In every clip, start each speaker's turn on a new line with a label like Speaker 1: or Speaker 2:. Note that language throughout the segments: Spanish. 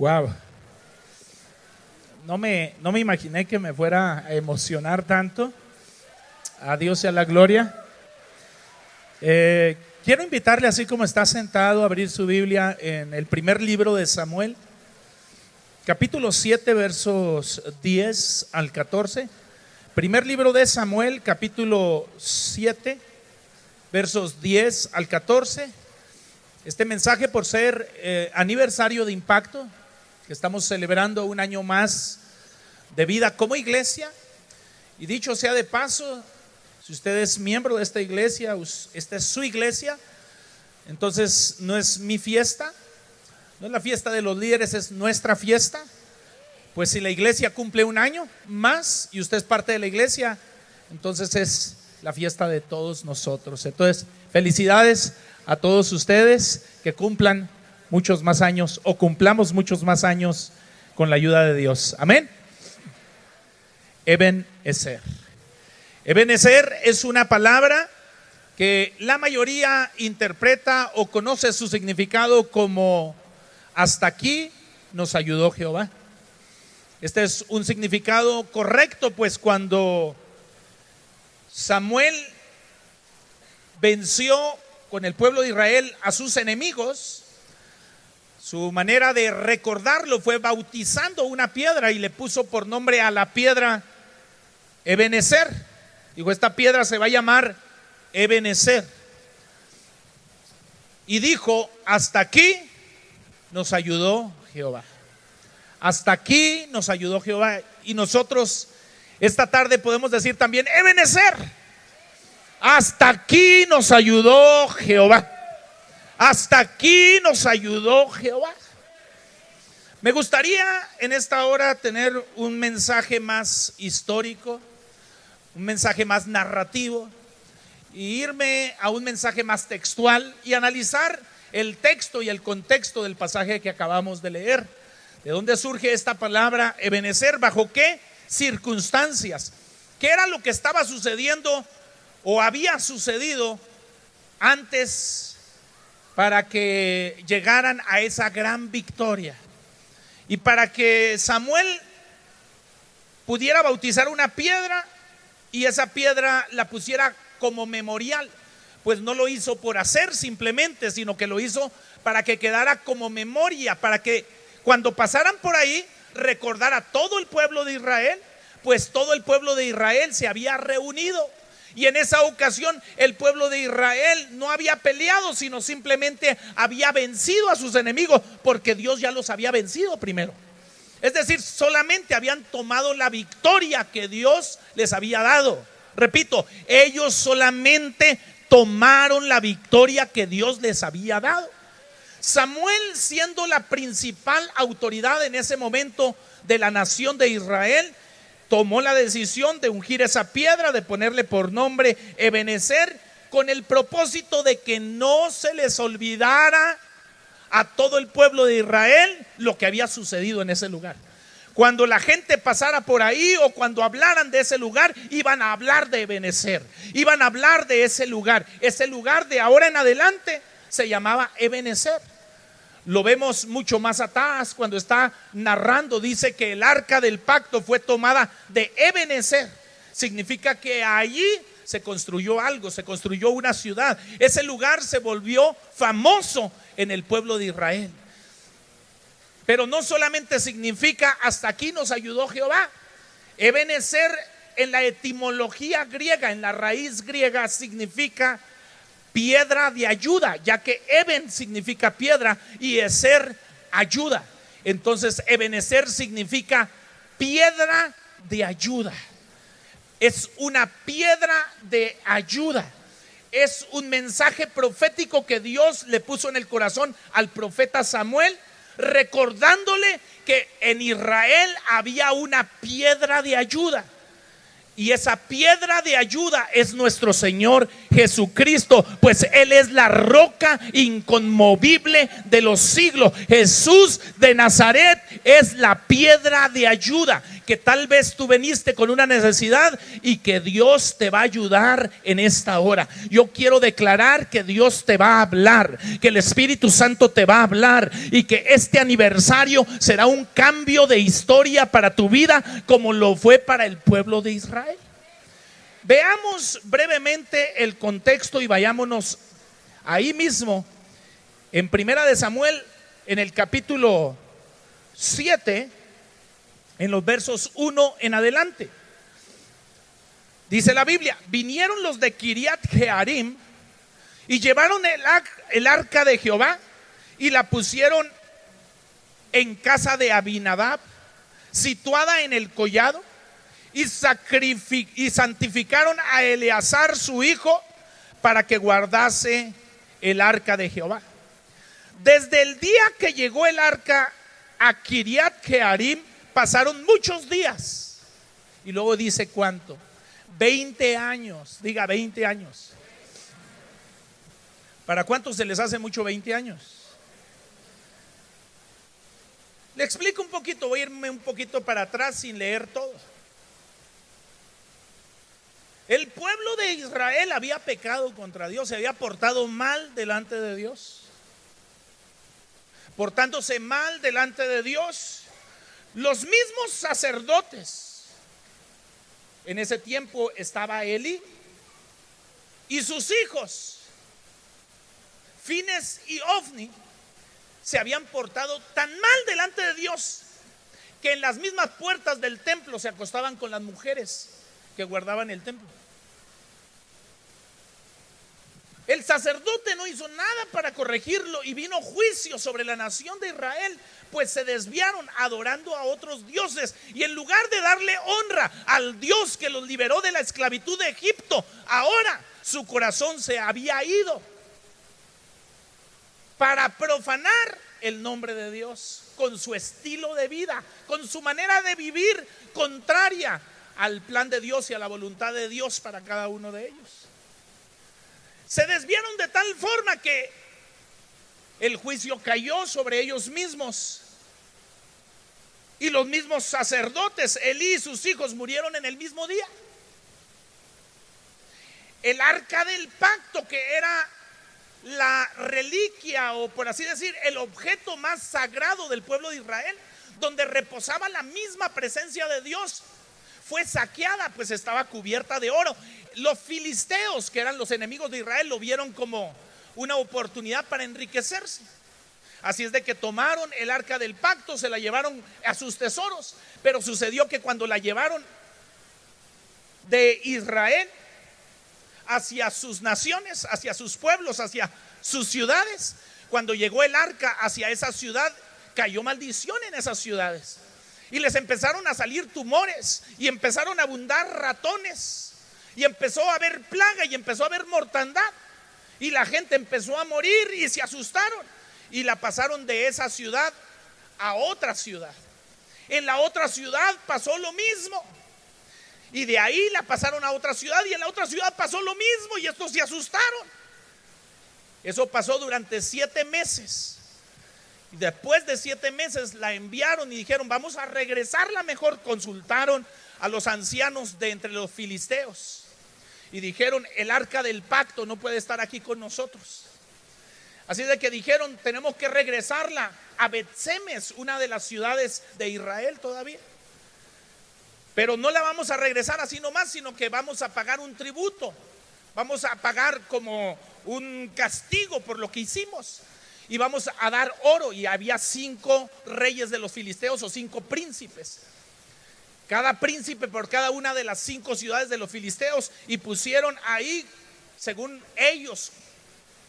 Speaker 1: Wow. No me imaginé que me fuera a emocionar tanto. A Dios sea la gloria. Quiero invitarle, así como está sentado, a abrir su Biblia en el primer libro de Samuel, capítulo 7, versos 10 al 14. Primer libro de Samuel, capítulo 7, versos 10 al 14. Este mensaje, por ser aniversario de Impacto, que estamos celebrando un año más de vida como iglesia. Y dicho sea de paso, si usted es miembro de esta iglesia, esta es su iglesia, entonces no es mi fiesta, no es la fiesta de los líderes, es nuestra fiesta. Pues si la iglesia cumple un año más y usted es parte de la iglesia, entonces es la fiesta de todos nosotros. Entonces, felicidades a todos ustedes, que cumplan muchos más años o cumplamos muchos más años con la ayuda de Dios. Amén. Ebenezer. Ebenezer es una palabra que la mayoría interpreta o conoce su significado como hasta aquí nos ayudó Jehová. Este es un significado correcto, pues cuando Samuel venció con el pueblo de Israel a sus enemigos, su manera de recordarlo fue bautizando una piedra y le puso por nombre a la piedra Ebenezer. Dijo, esta piedra se va a llamar Ebenezer. Y dijo, hasta aquí nos ayudó Jehová. Hasta aquí nos ayudó Jehová. Y nosotros esta tarde podemos decir también, Ebenezer, hasta aquí nos ayudó Jehová. Hasta aquí nos ayudó Jehová. Me gustaría en esta hora tener un mensaje más histórico, un mensaje más narrativo, y irme a un mensaje más textual y analizar el texto y el contexto del pasaje que acabamos de leer. ¿De dónde surge esta palabra Ebenezer? ¿Bajo qué circunstancias? ¿Qué era lo que estaba sucediendo o había sucedido antes para que llegaran a esa gran victoria? Y para que Samuel pudiera bautizar una piedra y esa piedra la pusiera como memorial, pues no lo hizo por hacer simplemente, sino que lo hizo para que quedara como memoria, para que cuando pasaran por ahí recordara todo el pueblo de Israel, pues todo el pueblo de Israel se había reunido. Y en esa ocasión el pueblo de Israel no había peleado, sino simplemente había vencido a sus enemigos, porque Dios ya los había vencido primero. Es decir, solamente habían tomado la victoria que Dios les había dado. Repito, ellos solamente tomaron la victoria que Dios les había dado. Samuel, siendo la principal autoridad en ese momento de la nación de Israel, tomó la decisión de ungir esa piedra, de ponerle por nombre Ebenezer, con el propósito de que no se les olvidara a todo el pueblo de Israel lo que había sucedido en ese lugar. Cuando la gente pasara por ahí o cuando hablaran de ese lugar, iban a hablar de Ebenezer, iban a hablar de ese lugar. Ese lugar de ahora en adelante se llamaba Ebenezer. Lo vemos mucho más atrás cuando está narrando, dice que el arca del pacto fue tomada de Ebenezer. Significa que allí se construyó algo, se construyó una ciudad. Ese lugar se volvió famoso en el pueblo de Israel. Pero no solamente significa hasta aquí nos ayudó Jehová. Ebenezer en la etimología griega, en la raíz griega, significa piedra de ayuda, ya que Eben significa piedra y Ezer ayuda. Entonces Ebenezer significa piedra de ayuda. Es una piedra de ayuda. Es un mensaje profético que Dios le puso en el corazón al profeta Samuel, recordándole que en Israel había una piedra de ayuda. Y esa piedra de ayuda es nuestro Señor Jesucristo, pues Él es la roca inconmovible de los siglos. Jesús de Nazaret es la piedra de ayuda que tal vez tú veniste con una necesidad y que Dios te va a ayudar en esta hora. Yo quiero declarar que Dios te va a hablar, que el Espíritu Santo te va a hablar y que este aniversario será un cambio de historia para tu vida como lo fue para el pueblo de Israel. Veamos brevemente el contexto y vayámonos ahí mismo en Primera de Samuel, en el capítulo 7, en los versos 1 en adelante. Dice la Biblia: vinieron los de Kiriat Jearim y llevaron el arca de Jehová y la pusieron en casa de Abinadab, situada en el collado, y santificaron a Eleazar su hijo para que guardase el arca de Jehová. Desde el día que llegó el arca a Kiriat Jearim pasaron muchos días. Y luego dice cuánto: 20 años. Diga 20 años. ¿Para cuántos se les hace mucho 20 años? Le explico un poquito, voy a irme un poquito para atrás sin leer todo. El pueblo de Israel había pecado contra Dios, se había portado mal delante de Dios. Portándose mal delante de Dios, los mismos sacerdotes, en ese tiempo estaba Eli y sus hijos, Fines y Ofni, se habían portado tan mal delante de Dios que en las mismas puertas del templo se acostaban con las mujeres que guardaban el templo. El sacerdote no hizo nada para corregirlo y vino juicio sobre la nación de Israel, pues se desviaron adorando a otros dioses y en lugar de darle honra al Dios que los liberó de la esclavitud de Egipto, ahora su corazón se había ido para profanar el nombre de Dios con su estilo de vida, con su manera de vivir contraria al plan de Dios y a la voluntad de Dios para cada uno de ellos. Se desviaron de tal forma que el juicio cayó sobre ellos mismos. Y los mismos sacerdotes, Elí y sus hijos, murieron en el mismo día. El arca del pacto, que era la reliquia, o por así decir, el objeto más sagrado del pueblo de Israel, donde reposaba la misma presencia de Dios, fue saqueada, pues estaba cubierta de oro. Los filisteos, que eran los enemigos de Israel, lo vieron como una oportunidad para enriquecerse. Así es de que tomaron el arca del pacto, se la llevaron a sus tesoros. Pero sucedió que cuando la llevaron de Israel hacia sus naciones, hacia sus pueblos, hacia sus ciudades, cuando llegó el arca hacia esa ciudad, cayó maldición en esas ciudades. Y les empezaron a salir tumores y empezaron a abundar ratones y empezó a haber plaga y empezó a haber mortandad y la gente empezó a morir y se asustaron y la pasaron de esa ciudad a otra ciudad. En la otra ciudad pasó lo mismo y de ahí la pasaron a otra ciudad y en la otra ciudad pasó lo mismo y estos se asustaron. Eso pasó durante 7 meses. Y después de 7 meses la enviaron y dijeron: vamos a regresarla mejor. Consultaron a los ancianos de entre los filisteos y dijeron: el arca del pacto no puede estar aquí con nosotros. Así de que dijeron: tenemos que regresarla a Bet-Semes, una de las ciudades de Israel todavía. Pero no la vamos a regresar así nomás, sino que vamos a pagar un tributo. Vamos a pagar como un castigo por lo que hicimos. Y vamos a dar oro. Y había 5 reyes de los filisteos, o 5 príncipes, cada príncipe por cada una de las 5 ciudades de los filisteos. Y pusieron ahí, según ellos,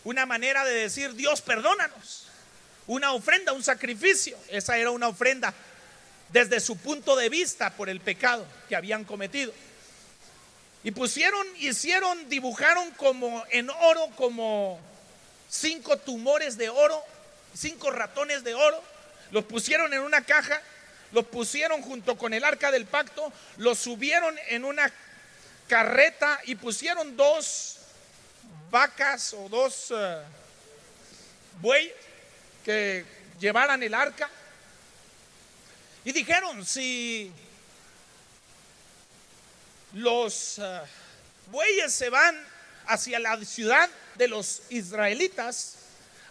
Speaker 1: una manera de decir: Dios, perdónanos. Una ofrenda, un sacrificio. Esa era una ofrenda desde su punto de vista por el pecado que habían cometido. Y dibujaron como en oro, como 5 tumores de oro, 5 ratones de oro. Los pusieron en una caja, los pusieron junto con el arca del pacto, los subieron en una carreta y pusieron 2 vacas o 2 bueyes que llevaran el arca. Y dijeron: si los bueyes se van hacia la ciudad de los israelitas,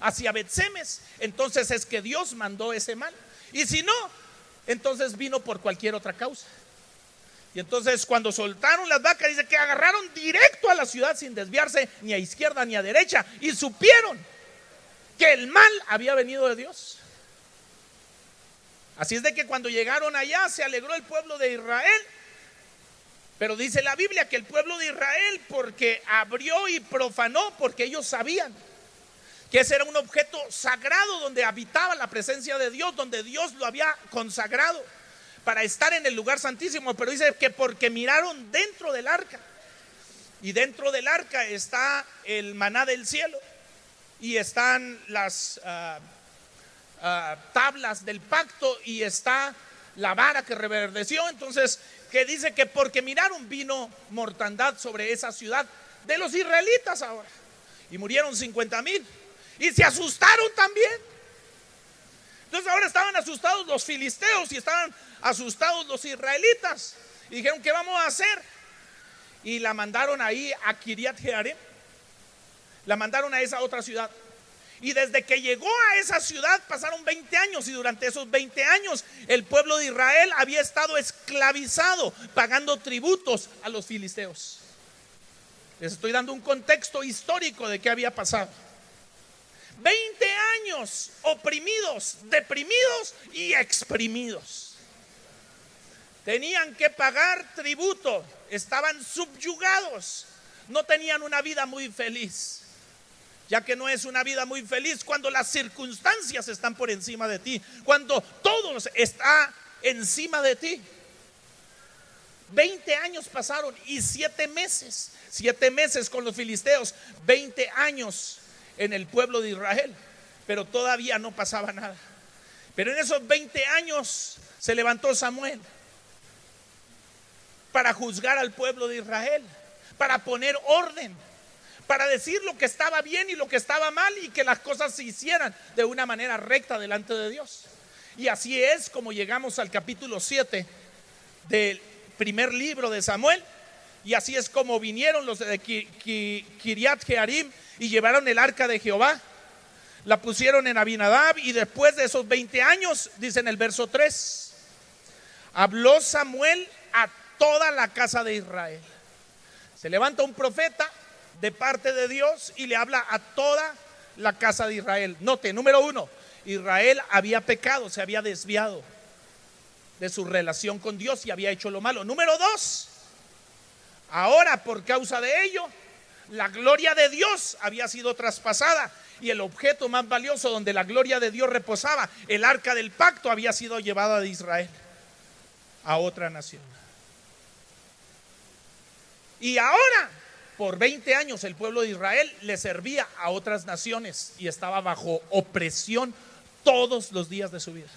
Speaker 1: hacia Bet-Semes, entonces es que Dios mandó ese mal. Y si no, entonces vino por cualquier otra causa. Y entonces cuando soltaron las vacas, dice que agarraron directo a la ciudad sin desviarse ni a izquierda ni a derecha, y supieron que el mal había venido de Dios. Así es de que cuando llegaron allá se alegró el pueblo de Israel. Pero dice la Biblia que el pueblo de Israel, porque abrió y profanó, porque ellos sabían que ese era un objeto sagrado donde habitaba la presencia de Dios, donde Dios lo había consagrado para estar en el lugar santísimo. Pero dice que porque miraron dentro del arca, y dentro del arca está el maná del cielo, y están las tablas del pacto, y está la vara que reverdeció. Entonces, que dice que porque miraron, vino mortandad sobre esa ciudad de los israelitas ahora, y murieron 50,000, y se asustaron también. Entonces ahora estaban asustados los filisteos y estaban asustados los israelitas, y dijeron: ¿qué vamos a hacer? Y la mandaron ahí a Kiriat Jearim, la mandaron a esa otra ciudad. Y desde que llegó a esa ciudad pasaron 20 años, y durante esos 20 años el pueblo de Israel había estado esclavizado, pagando tributos a los filisteos. Les estoy dando un contexto histórico de qué había pasado. 20 años oprimidos, deprimidos y exprimidos. Tenían que pagar tributo, estaban subyugados, no tenían una vida muy feliz. Ya que no es una vida muy feliz cuando las circunstancias están por encima de ti, cuando todo está encima de ti. 20 años pasaron y 7 meses, 7 meses con los filisteos, 20 años en el pueblo de Israel, pero todavía no pasaba nada. Pero en esos 20 años se levantó Samuel para juzgar al pueblo de Israel, para poner orden, para decir lo que estaba bien y lo que estaba mal, y que las cosas se hicieran de una manera recta delante de Dios. Y así es como llegamos al capítulo 7 del primer libro de Samuel. Y así es como vinieron los de Kiriat Jearim y llevaron el arca de Jehová, la pusieron en Abinadab. Y después de esos 20 años, dice en el verso 3, habló Samuel a toda la casa de Israel. Se levanta un profeta de parte de Dios y le habla a toda la casa de Israel. Note, número 1, Israel había pecado, se había desviado de su relación con Dios y había hecho lo malo. Número 2, ahora por causa de ello, la gloria de Dios había sido traspasada, y el objeto más valioso donde la gloria de Dios reposaba, el arca del pacto, había sido llevada de Israel a otra nación. Y ahora, por 20 años el pueblo de Israel le servía a otras naciones y estaba bajo opresión todos los días de su vida.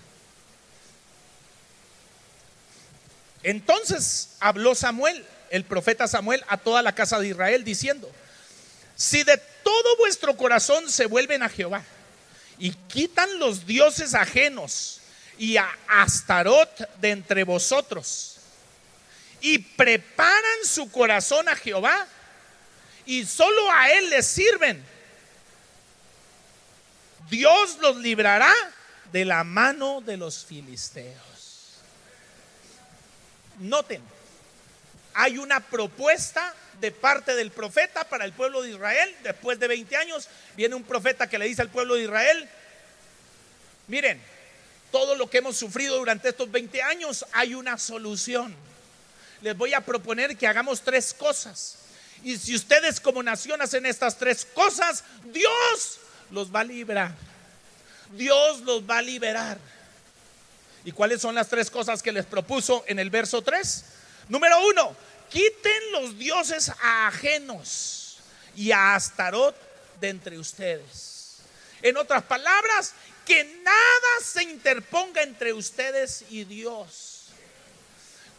Speaker 1: Entonces habló Samuel, el profeta Samuel, a toda la casa de Israel diciendo: si de todo vuestro corazón se vuelven a Jehová y quitan los dioses ajenos y a Astarot de entre vosotros, y preparan su corazón a Jehová y solo a él les sirven, Dios los librará de la mano de los filisteos. Noten, hay una propuesta de parte del profeta para el pueblo de Israel. Después de 20 años viene un profeta que le dice al pueblo de Israel: miren, todo lo que hemos sufrido durante estos 20 años, hay una solución. Les voy a proponer que hagamos 3 cosas, y si ustedes como nación hacen estas 3 cosas, Dios los va a librar. Dios los va a liberar. ¿Y cuáles son las 3 cosas que les propuso en el verso 3? Número 1, quiten los dioses ajenos y a Astarot de entre ustedes. En otras palabras, que nada se interponga entre ustedes y Dios.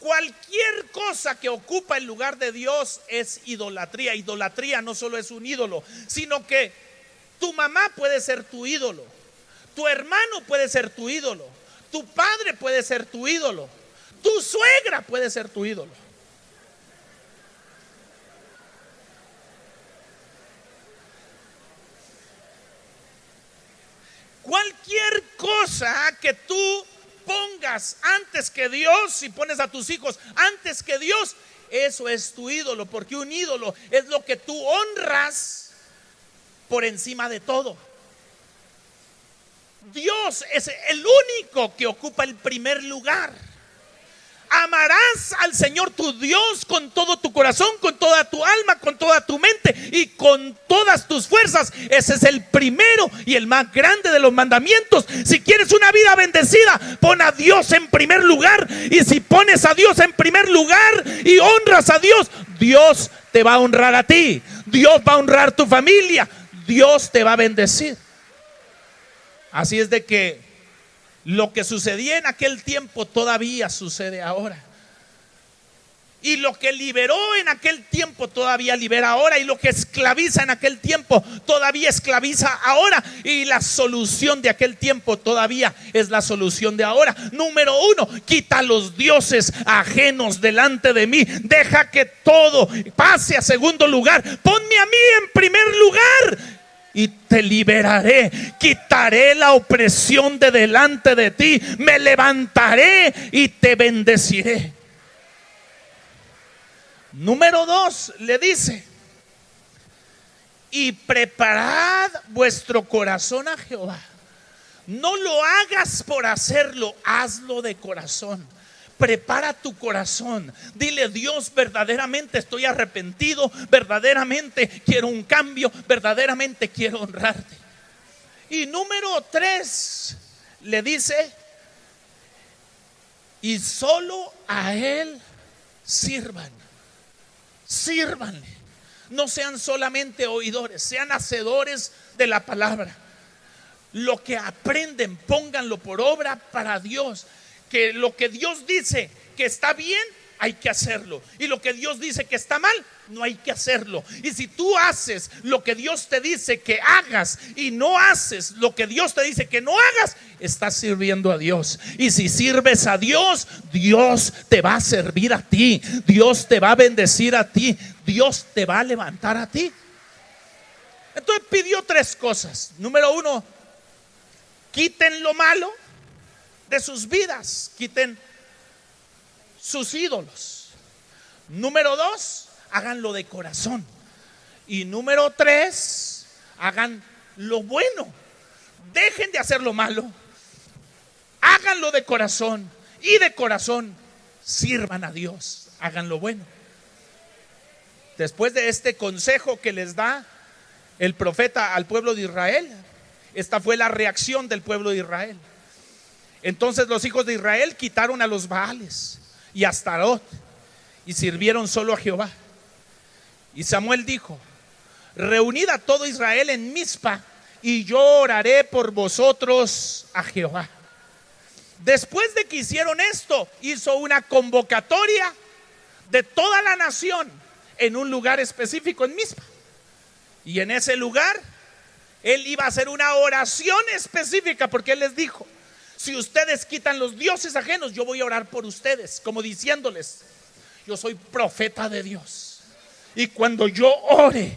Speaker 1: Cualquier cosa que ocupa el lugar de Dios es idolatría. Idolatría no solo es un ídolo, sino que tu mamá puede ser tu ídolo, tu hermano puede ser tu ídolo, tu padre puede ser tu ídolo, tu suegra puede ser tu ídolo. Cualquier cosa que tú pongas antes que Dios, si pones a tus hijos antes que Dios, eso es tu ídolo, porque un ídolo es lo que tú honras por encima de todo. Dios es el único que ocupa el primer lugar. Amarás al Señor tu Dios con todo tu corazón, con toda tu alma, con toda tu mente y con todas tus fuerzas. Ese es el primero y el más grande de los mandamientos. Si quieres una vida bendecida, pon a Dios en primer lugar. Y si pones a Dios en primer lugar y honras a Dios, Dios te va a honrar a ti. Dios va a honrar tu familia. Dios te va a bendecir. Así es de que lo que sucedía en aquel tiempo todavía sucede ahora. Y lo que liberó en aquel tiempo todavía libera ahora. Y lo que esclaviza en aquel tiempo todavía esclaviza ahora. Y la solución de aquel tiempo todavía es la solución de ahora. Número 1, quita los dioses ajenos delante de mí. Deja que todo pase a segundo lugar. Ponme a mí en primer lugar y te liberaré. Quitaré la opresión de delante de ti. Me levantaré y te bendeciré. Número 2, le dice: y preparad vuestro corazón a Jehová. No lo hagas por hacerlo, hazlo de corazón. Prepara tu corazón. Dile: Dios, verdaderamente estoy arrepentido, verdaderamente quiero un cambio, verdaderamente quiero honrarte. Y número 3, le dice: y solo a Él sirvan. Sírvanle. No sean solamente oidores, sean hacedores de la palabra. Lo que aprenden, pónganlo por obra para Dios. Que lo que Dios dice que está bien, hay que hacerlo. Y lo que Dios dice que está mal, no hay que hacerlo. Y si tú haces lo que Dios te dice que hagas y no haces lo que Dios te dice que no hagas, estás sirviendo a Dios. Y si sirves a Dios, Dios te va a servir a ti. Dios te va a bendecir a ti. Dios te va a levantar a ti. Entonces pidió 3 cosas. Número 1, quiten lo malo de sus vidas, quiten sus ídolos. Número 2, háganlo de corazón. Y número 3, hagan lo bueno. Dejen de hacer lo malo, háganlo de corazón. Y de corazón sirvan a Dios, hagan lo bueno. Después de este consejo que les da el profeta al pueblo de Israel, esta fue la reacción del pueblo de Israel. Entonces los hijos de Israel quitaron a los Baales y a Astarot y sirvieron solo a Jehová. Y Samuel dijo: reunid a todo Israel en Mizpa y yo oraré por vosotros a Jehová. Después de que hicieron esto, hizo una convocatoria de toda la nación en un lugar específico en Mizpa. Y en ese lugar él iba a hacer una oración específica, porque él les dijo: si ustedes quitan los dioses ajenos, yo voy a orar por ustedes, como diciéndoles: yo soy profeta de Dios, y cuando yo ore,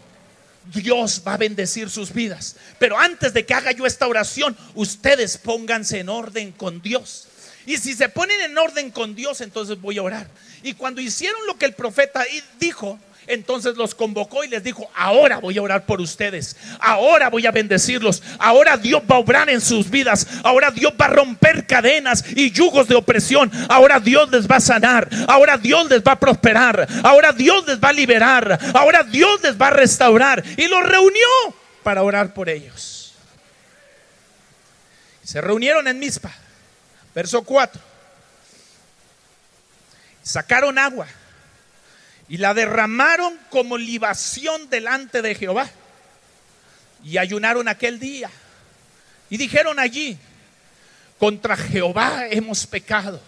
Speaker 1: Dios va a bendecir sus vidas. Pero antes de que haga yo esta oración, ustedes pónganse en orden con Dios. Y si se ponen en orden con Dios, entonces voy a orar. Y cuando hicieron lo que el profeta dijo, entonces los convocó y les dijo: ahora voy a orar por ustedes, ahora voy a bendecirlos, ahora Dios va a obrar en sus vidas, ahora Dios va a romper cadenas y yugos de opresión, ahora Dios les va a sanar, ahora Dios les va a prosperar, ahora Dios les va a liberar, ahora Dios les va a restaurar. Y los reunió para orar por ellos. Se reunieron en Mizpa. Verso 4. Sacaron agua y la derramaron como libación delante de Jehová. Y ayunaron aquel día. Y dijeron allí: contra Jehová hemos pecado.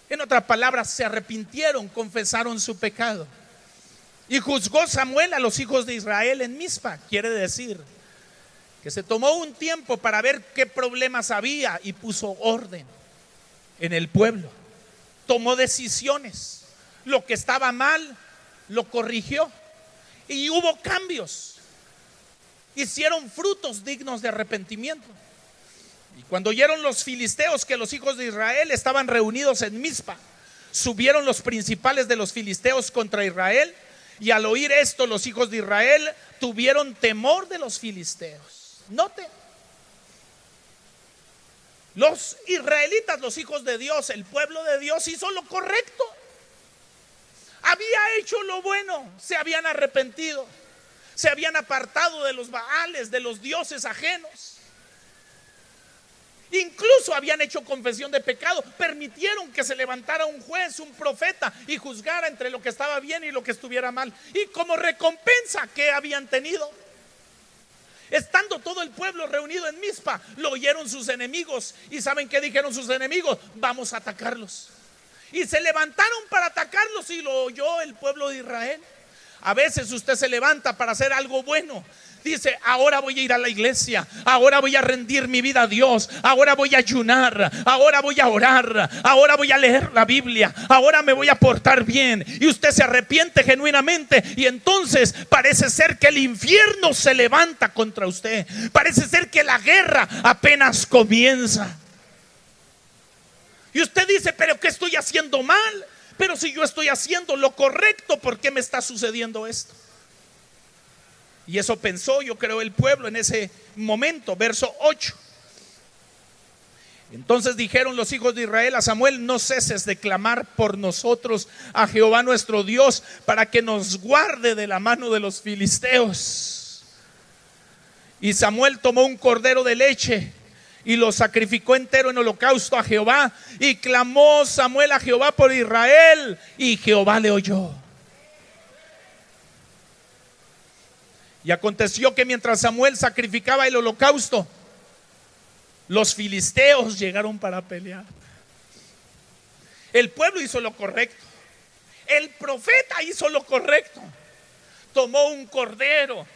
Speaker 1: En otras palabras, se arrepintieron, confesaron su pecado. Y juzgó Samuel a los hijos de Israel en Mizpa. Quiere decir que se tomó un tiempo para ver qué problemas había y puso orden en el pueblo. Tomó decisiones. Lo que estaba mal lo corrigió y hubo cambios. hicieron frutos dignos de arrepentimiento. Y cuando oyeron los filisteos que los hijos de Israel estaban reunidos en Mizpa, subieron los principales de los filisteos contra Israel, y al oír esto los hijos de Israel tuvieron temor de los filisteos. Note, los israelitas, los hijos de Dios, el pueblo de Dios, hizo lo correcto. Había hecho lo bueno, se habían arrepentido, se habían apartado de los baales, de los dioses ajenos. Incluso habían hecho confesión de pecado. Permitieron que se levantara un juez, un profeta, y juzgara entre lo que estaba bien y lo que estuviera mal. Y como recompensa, ¿qué habían tenido? Estando todo el pueblo reunido en Mizpa, lo oyeron sus enemigos. ¿Y saben qué dijeron sus enemigos? Vamos a atacarlos. Y se levantaron para atacarlos, y lo oyó el pueblo de Israel. A veces usted se levanta para hacer algo bueno. Dice, ahora voy a ir a la iglesia, ahora voy a rendir mi vida a Dios, ahora voy a ayunar, ahora voy a orar, ahora voy a leer la Biblia, ahora me voy a portar bien. Y usted se arrepiente genuinamente, y entonces parece ser que el infierno se levanta contra usted. Parece ser que la guerra apenas comienza. Y usted dice, pero ¿qué estoy haciendo mal? Pero si yo estoy haciendo lo correcto, ¿por qué me está sucediendo esto? Y eso pensó, yo creo, el pueblo en ese momento. Verso 8. Entonces dijeron los hijos de Israel a Samuel: no ceses de clamar por nosotros a Jehová nuestro Dios, para que nos guarde de la mano de los filisteos. Y Samuel tomó un cordero de leche y lo sacrificó entero en holocausto a Jehová. Y clamó Samuel a Jehová por Israel, y Jehová le oyó. Y aconteció que mientras Samuel sacrificaba el holocausto, los filisteos llegaron para pelear. El pueblo hizo lo correcto, el profeta hizo lo correcto. Tomó un cordero,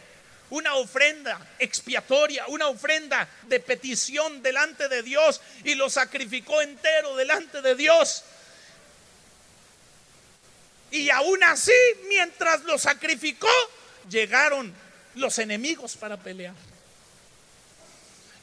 Speaker 1: una ofrenda expiatoria, una ofrenda de petición delante de Dios, y lo sacrificó entero delante de Dios. Y aún así, mientras lo sacrificó, llegaron los enemigos para pelear.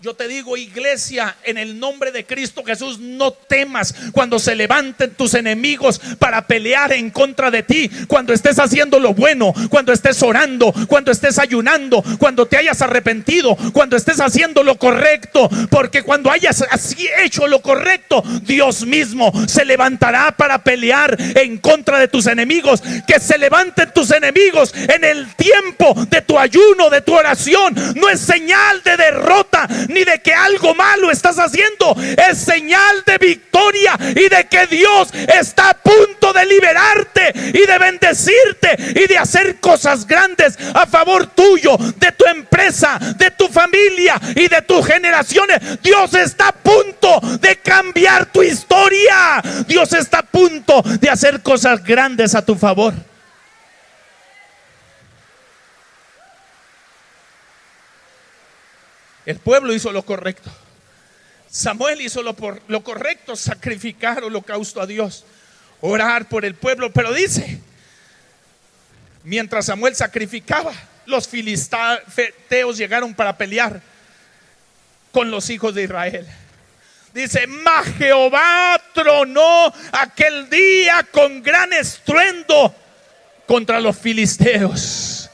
Speaker 1: Yo te digo, iglesia, en el nombre de Cristo Jesús, no temas cuando se levanten tus enemigos para pelear en contra de ti. Cuando estés haciendo lo bueno, cuando estés orando, cuando estés ayunando, cuando te hayas arrepentido, cuando estés haciendo lo correcto. Porque cuando hayas así hecho lo correcto, Dios mismo se levantará para pelear en contra de tus enemigos. Que se levanten tus enemigos en el tiempo de tu ayuno, de tu oración, no es señal de derrota ni de que algo malo estás haciendo. Es señal de victoria y de que Dios está a punto de liberarte y de bendecirte y de hacer cosas grandes a favor tuyo, de tu empresa, de tu familia y de tus generaciones. Dios está a punto de cambiar tu historia. Dios está a punto de hacer cosas grandes a tu favor. El pueblo hizo lo correcto. Samuel hizo lo correcto: sacrificar holocausto a Dios, orar por el pueblo. Pero dice, mientras Samuel sacrificaba, los filisteos llegaron para pelear con los hijos de Israel. Dice, mas Jehová tronó aquel día con gran estruendo contra los filisteos.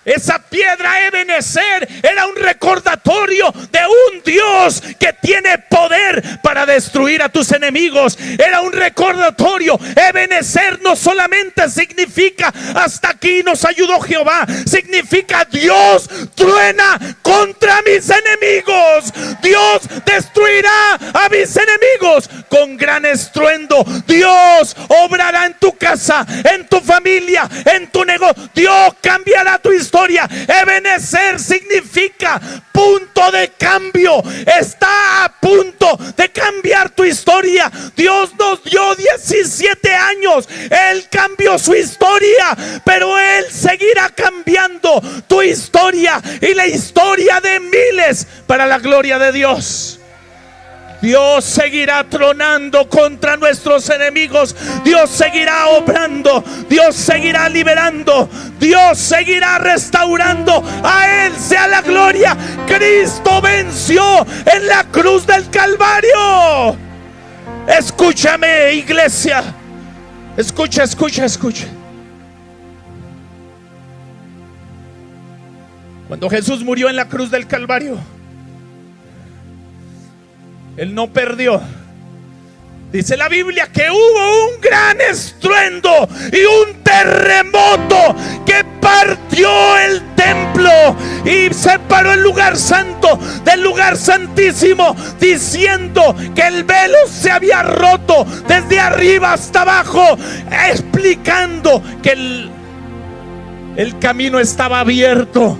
Speaker 1: Esa piedra Ebenezer era un recordatorio de un Dios que tiene poder para destruir a tus enemigos. Era un recordatorio. Ebenezer no solamente significa hasta aquí nos ayudó Jehová, significa Dios truena contra mis enemigos. Dios destruirá a mis enemigos con gran estruendo. Dios obrará en tu casa, en tu familia, en tu negocio. Dios cambiará tu historia. Ebenezer significa punto de cambio. Está a punto de cambiar tu historia. Dios nos dio 17 años. Él cambió su historia, pero Él seguirá cambiando tu historia y la historia de miles para la gloria de Dios. Dios seguirá tronando contra nuestros enemigos. Dios seguirá obrando. Dios seguirá liberando. Dios seguirá restaurando. A Él sea la gloria. Cristo venció en la cruz del Calvario. Escúchame, iglesia. Escucha. Cuando Jesús murió en la cruz del Calvario, Él no perdió. Dice la Biblia que hubo un gran estruendo y un terremoto que partió el templo y separó el lugar santo del lugar santísimo, diciendo que el velo se había roto desde arriba hasta abajo, explicando que el camino estaba abierto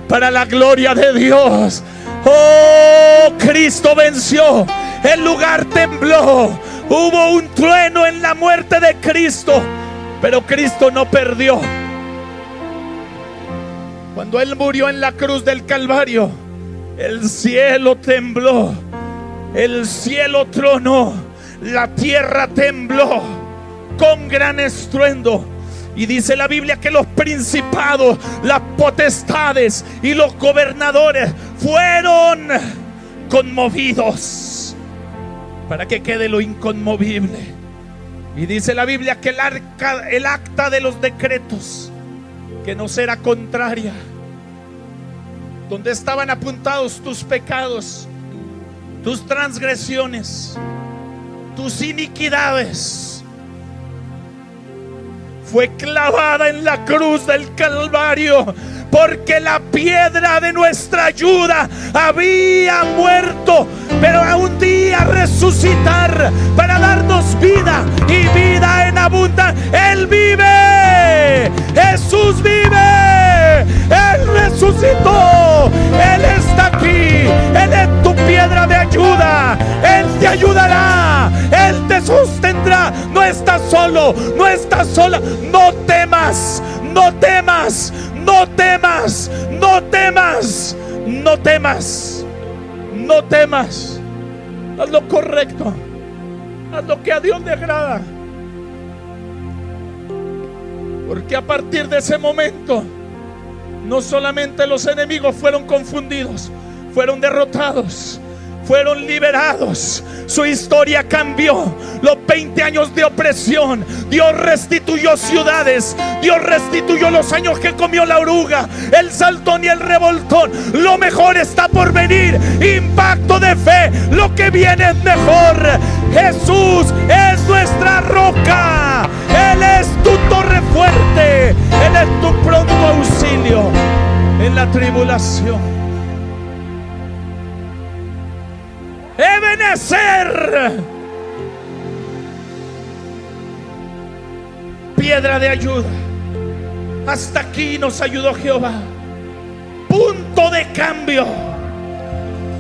Speaker 1: para la gloria de Dios. Oh, Cristo venció. El lugar tembló. Hubo un trueno en la muerte de Cristo, pero Cristo no perdió. Cuando Él murió en la cruz del Calvario, el cielo tembló, el cielo tronó, la tierra tembló con gran estruendo. Y dice la Biblia que los principados, las potestades y los gobernadores fueron conmovidos, para que quede lo inconmovible. Y dice la Biblia que el acta de los decretos, que no será contraria, donde estaban apuntados tus pecados, tus transgresiones, tus iniquidades, fue clavada en la cruz del Calvario, porque la piedra de nuestra ayuda había muerto, pero a un día resucitar para darnos vida y vida en abundancia. Él vive, Jesús vive, Él resucitó, Él está aquí, Él es tu piedra de ayuda, Él te ayudará, Él te sostendrá. No estás solo, no estás sola. No temas, no temas, no temas, no temas, no temas, no temas. Haz lo correcto, haz lo que a Dios le agrada, porque a partir de ese momento no solamente los enemigos fueron confundidos, fueron derrotados, fueron liberados. Su historia cambió. Los 20 años de opresión, Dios restituyó ciudades, Dios restituyó los años que comió la oruga, el saltón y el revoltón. Lo mejor está por venir. Impacto de fe, lo que viene es mejor. Jesús es nuestra roca, Él es tu torre fuerte, Él es tu pronto auxilio en la tribulación. Ebenezer, piedra de ayuda. Hasta aquí nos ayudó Jehová. Punto de cambio,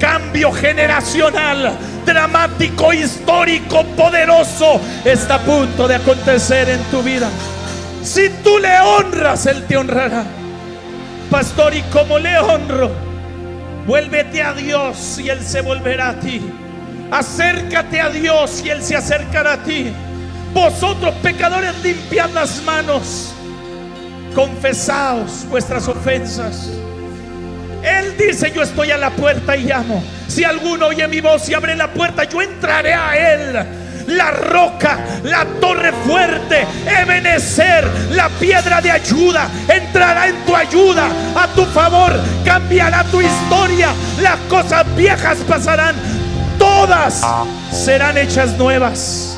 Speaker 1: cambio generacional, dramático, histórico, poderoso, está a punto de acontecer en tu vida. Si tú le honras, Él te honrará. Pastor, ¿y cómo le honro? Vuélvete a Dios y Él se volverá a ti. Acércate a Dios y Él se acercará a ti. Vosotros pecadores, limpiad las manos, confesaos vuestras ofensas. Él dice: yo estoy a la puerta y llamo. Si alguno oye mi voz y abre la puerta, yo entraré a él. La roca, la torre fuerte, Ebenezer, la piedra de ayuda, entrará en tu ayuda, a tu favor, cambiará tu historia. Las cosas viejas pasarán, todas serán hechas nuevas.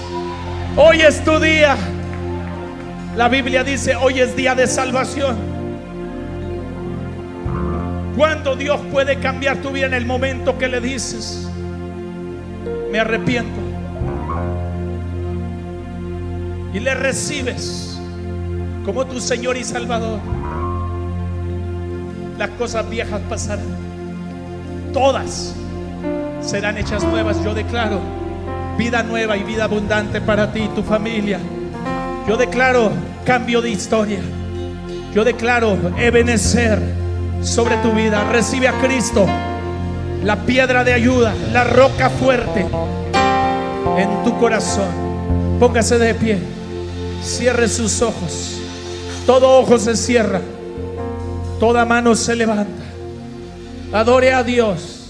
Speaker 1: Hoy es tu día. La Biblia dice: hoy es día de salvación. ¿Cuándo Dios puede cambiar tu vida? En el momento que le dices: me arrepiento, y le recibes como tu Señor y Salvador. Las cosas viejas pasarán, todas serán hechas nuevas. Yo declaro vida nueva y vida abundante para ti y tu familia. Yo declaro cambio de historia. Yo declaro Ebenezer sobre tu vida. Recibe a Cristo la piedra de ayuda, la roca fuerte en tu corazón. Póngase de pie, cierre sus ojos. Todo ojo se cierra, toda mano se levanta. Adore a Dios.